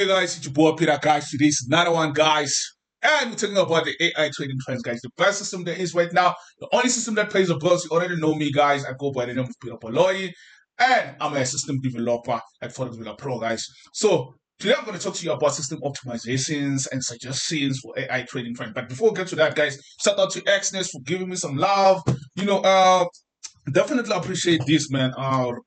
Hey guys, it's your boy Peter, guys. Today's another one, guys. And we're talking about the AI trading trends, guys. The best system there is right now. The only system that pays the bills. You already know me, guys. I go by the name of Peter Poloi. And I'm a system developer at Forex Pro, guys. So today I'm going to talk to you about system optimizations and suggestions for AI trading trend. But before we get to that, guys, shout out to Xness for giving me some love. Definitely appreciate this, man.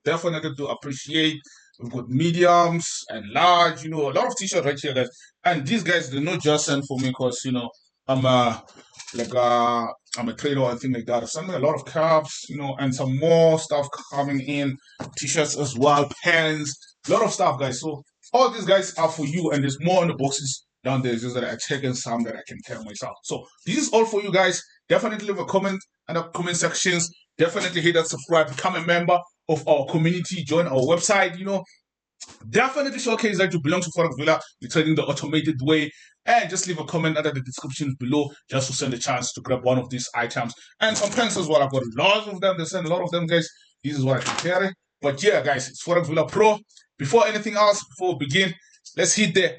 Definitely do appreciate. We've got mediums and large, a lot of t-shirts right here, guys. And these guys, they're not just sent for me because, I'm I'm a trader and things like that. I've sent me a lot of caps, and some more stuff coming in, t-shirts as well, pens, a lot of stuff, guys. So all these guys are for you, and there's more in the boxes down there. It's just that I taken some that I can carry myself. So this is all for you guys. Definitely leave a comment in the comment sections. Definitely hit that subscribe, become a member of our community, join our website, definitely showcase that you belong to Forex Villa, you're trading the automated way, and just leave a comment under the description below just to send a chance to grab one of these items. And some pens as well. I've got lots of them. They send a lot of them, guys. This is what I can carry. But yeah, guys, it's Forex Villa Pro. Before anything else, before we begin, let's hit the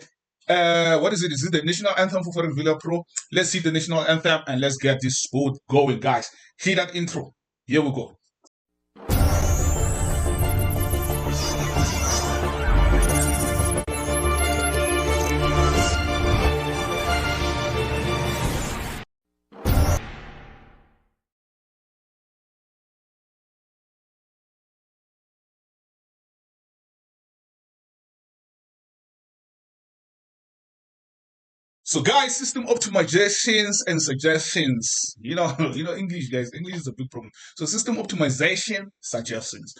what is it? Is it the national anthem for Forex Villa Pro? Let's hit the national anthem and let's get this sport going, guys. Hit that intro. Here we go. So guys, system optimizations and suggestions. English, guys. English is a big problem. So system optimization suggestions.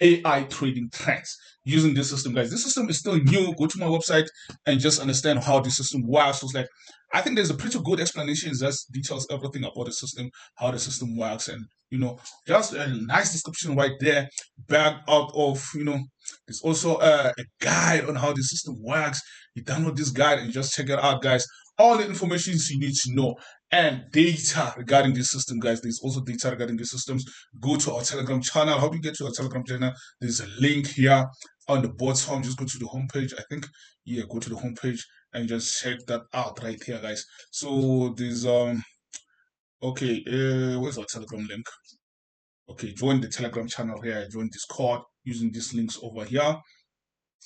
AI trading trends using this system, guys. This system is still new. Go to my website and just understand how the system works. So it's like, I think there's a pretty good explanation that details everything about the system, how the system works, and just a nice description right there. Back out of there's also a guide on how the system works. You download this guide and just check it out, guys. All the information you need to know and data regarding this system, guys. There's also data regarding the systems. Go to our Telegram channel. How do you get to our Telegram channel? There's a link here on the bottom. Just go to the homepage. I think, yeah, go to the homepage and just check that out right here, guys. So there's okay, where's our Telegram link? Okay, join the Telegram channel here. Join Discord using these links over here.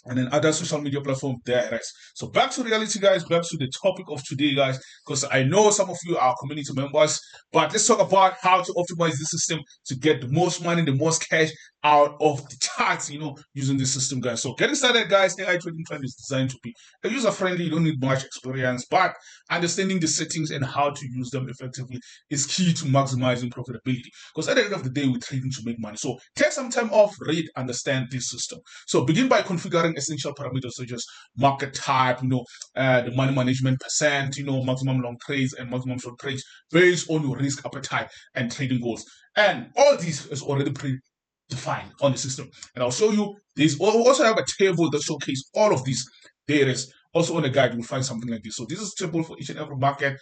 And then other social media platform there, guys. So back to reality, guys. Back to the topic of today, guys. Because I know some of you are community members, but let's talk about how to optimize the system to get the most money, the most cash out of the charts, using this system, guys. So getting started, guys. AI trading trend is designed to be user friendly. You don't need much experience, but understanding the settings and how to use them effectively is key to maximizing profitability. Because at the end of the day, we're trading to make money. So take some time off, read, understand this system. So begin by configuring essential parameters such as market type, the money management percent, maximum long trades and maximum short trades based on your risk appetite and trading goals. And all this is already predefined on the system. And I'll show you, we also have a table that showcases all of these. There is also on the guide, you'll find something like this. So this is a table for each and every market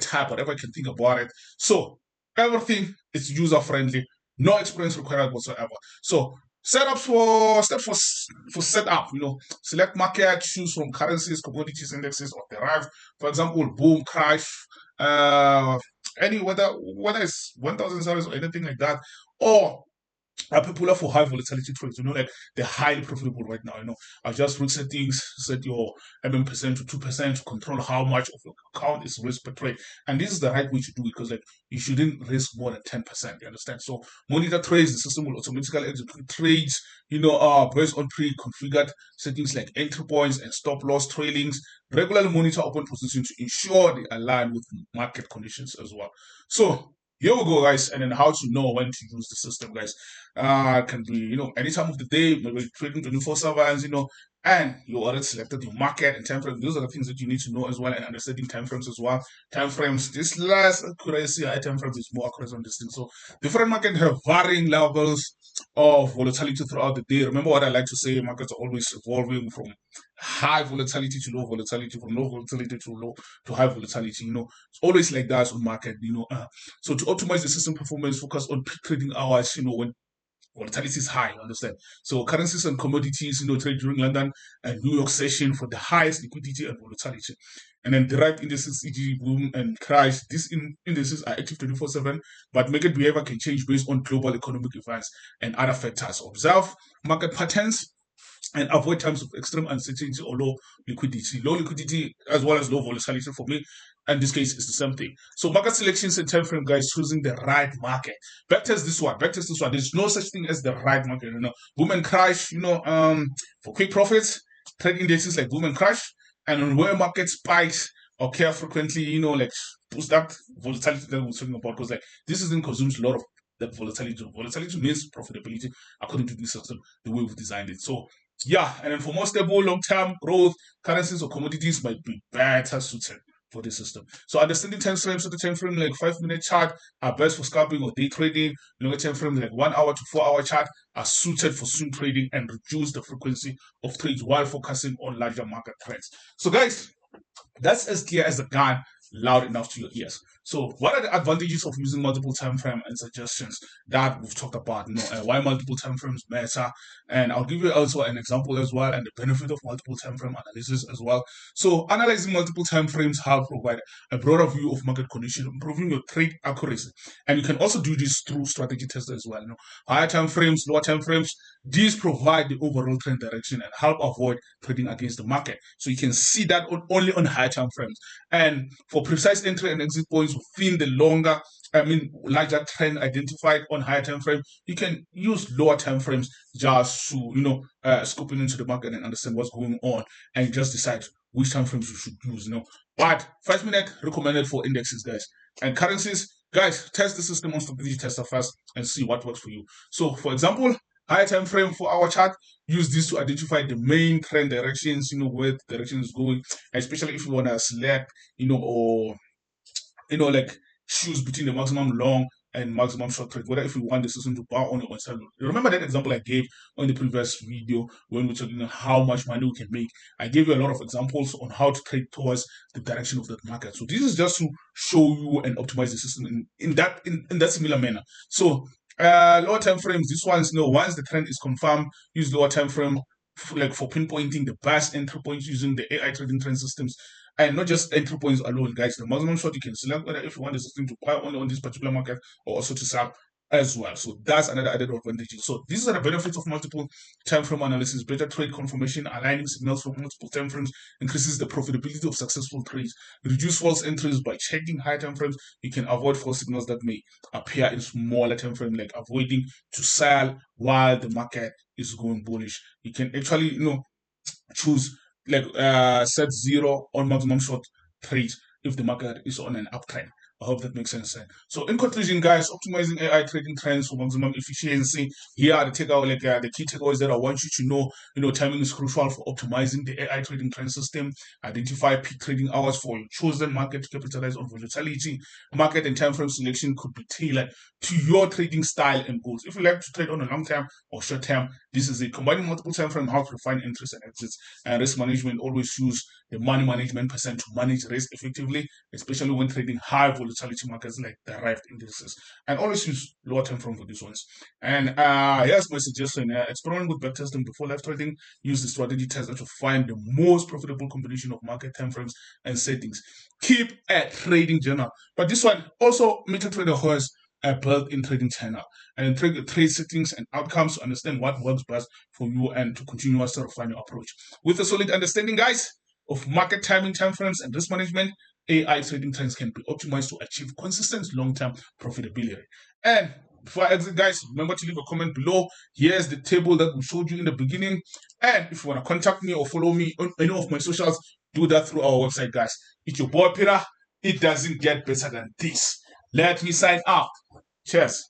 type, whatever you can think about it. So everything is user friendly, no experience required whatsoever. So steps for setup, select market, choose from currencies, commodities, indexes, or derived. For example, boom, crash, any whether it's 1,000 sellers or anything like that, or are popular for high volatility trades. Like they're highly profitable right now. Adjust risk settings, set your percent to 2% to control how much of your account is risk per trade. And this is the right way to do it because you shouldn't risk more than 10%. You understand? So monitor trades. The system will automatically execute trades. Based on pre-configured settings like entry points and stop loss trailings. Regularly monitor open positions to ensure they align with market conditions as well. So here we go, guys, and then how to know when to use the system, guys. Can be, any time of the day, maybe trading 24/7, and you already selected your market and time frame. Those are the things that you need to know as well, and understanding time frames as well. Time frames, this less accuracy, high time frames is more accurate on this thing. So different markets have varying levels of volatility throughout the day. Remember what I like to say, markets are always evolving from high volatility to low volatility, from low volatility to high volatility. It's always like that on market. So to optimize the system performance, focus on peak trading hours. When volatility is high, understand? So currencies and commodities, trade during London and New York session for the highest liquidity and volatility. And then derived indices, e.g. boom and crash. These indices are active 24/7, but market behavior can change based on global economic events and other factors. Observe market patterns and avoid times of extreme uncertainty or low liquidity. Low liquidity as well as low volatility for me, in this case, is the same thing. So market selections and time frame, guys, choosing the right market. Backtest this one. Backtest this one. There's no such thing as the right market. Boom and crash. For quick profits, trade indexes like boom and crash, and on where market spikes occur frequently. Like boost that volatility that we're talking about, because like this isn't consumes a lot of that volatility. Volatility means profitability according to this system, the way we've designed it. So yeah, and then for more stable long-term growth, currencies or commodities might be better suited for this system. So understanding time frames, so the time frame like 5-minute chart are best for scalping or day trading. Time frame like 1 hour to 4 hour chart are suited for swing trading and reduce the frequency of trades while focusing on larger market trends. So guys, that's as clear as the gun, loud enough to your ears. So what are the advantages of using multiple time frame and suggestions that we've talked about? Why multiple time frames matter, and I'll give you also an example as well, and the benefit of multiple time frame analysis as well. So analyzing multiple time frames help provide a broader view of market conditions, improving your trade accuracy, and you can also do this through strategy tests as well. Higher time frames, lower time frames, these provide the overall trend direction and help avoid trading against the market. So you can see that only on higher time frames. And for precise entry and exit points within the larger trend identified on higher time frame, you can use lower time frames just to, scoping into the market and understand what's going on and just decide which time frames you should use, But 5-minute recommended for indexes, guys. And currencies, guys, test the system on strategy tester first and see what works for you. So for example, higher time frame for our chart, use this to identify the main trend directions, where the direction is going, especially if you want to select, or like choose between the maximum long and maximum short trade, whether if you want the system to buy on or sell. Remember that example I gave on the previous video when we're talking about how much money we can make. I gave you a lot of examples on how to trade towards the direction of that market. So this is just to show you and optimize the system in that similar manner. So lower time frames, this one's once the trend is confirmed, use lower time frame like for pinpointing the best entry points using the AI trading trend systems. And not just entry points alone, guys. The maximum short you can select whether if you want the system to buy only on this particular market or also to sell as well. So that's another added advantage. So these are the benefits of multiple time frame analysis. Better trade confirmation, aligning signals from multiple time frames increases the profitability of successful trades. Reduce false entries by checking high time frames. You can avoid false signals that may appear in smaller time frame, like avoiding to sell while the market is going bullish. You can actually, choose like set 0 on maximum short trades if the market is on an uptrend. I hope that makes sense. So in conclusion, guys, optimizing AI trading trends for maximum efficiency. Here are the the key takeaways that I want you to know. Timing is crucial for optimizing the AI trading trend system. Identify peak trading hours for your chosen market to capitalize on volatility. Market and time frame selection could be tailored to your trading style and goals. If you like to trade on a long term or short term, this is it. Combining multiple time frame helps refine entries and exits. And risk management, always use the money management percent to manage risk effectively, especially when trading high volatility markets like derived indices. And always use lower time frame for these ones. And here's my suggestion: experiment with backtesting before live trading. Use the strategy tester to find the most profitable combination of market time frames and settings. Keep a trading journal. But this one also, MetaTrader has a built-in trading channel and trade settings and outcomes to understand what works best for you and to continuously refine your approach. With a solid understanding, guys, of market timing, time frames, and risk management, AI trading trends can be optimized to achieve consistent long-term profitability. And before I exit, guys, remember to leave a comment below. Here's the table that we showed you in the beginning. And if you want to contact me or follow me on any of my socials, do that through our website, guys. It's your boy, Peter. It doesn't get better than this. Let me sign out. Cheers.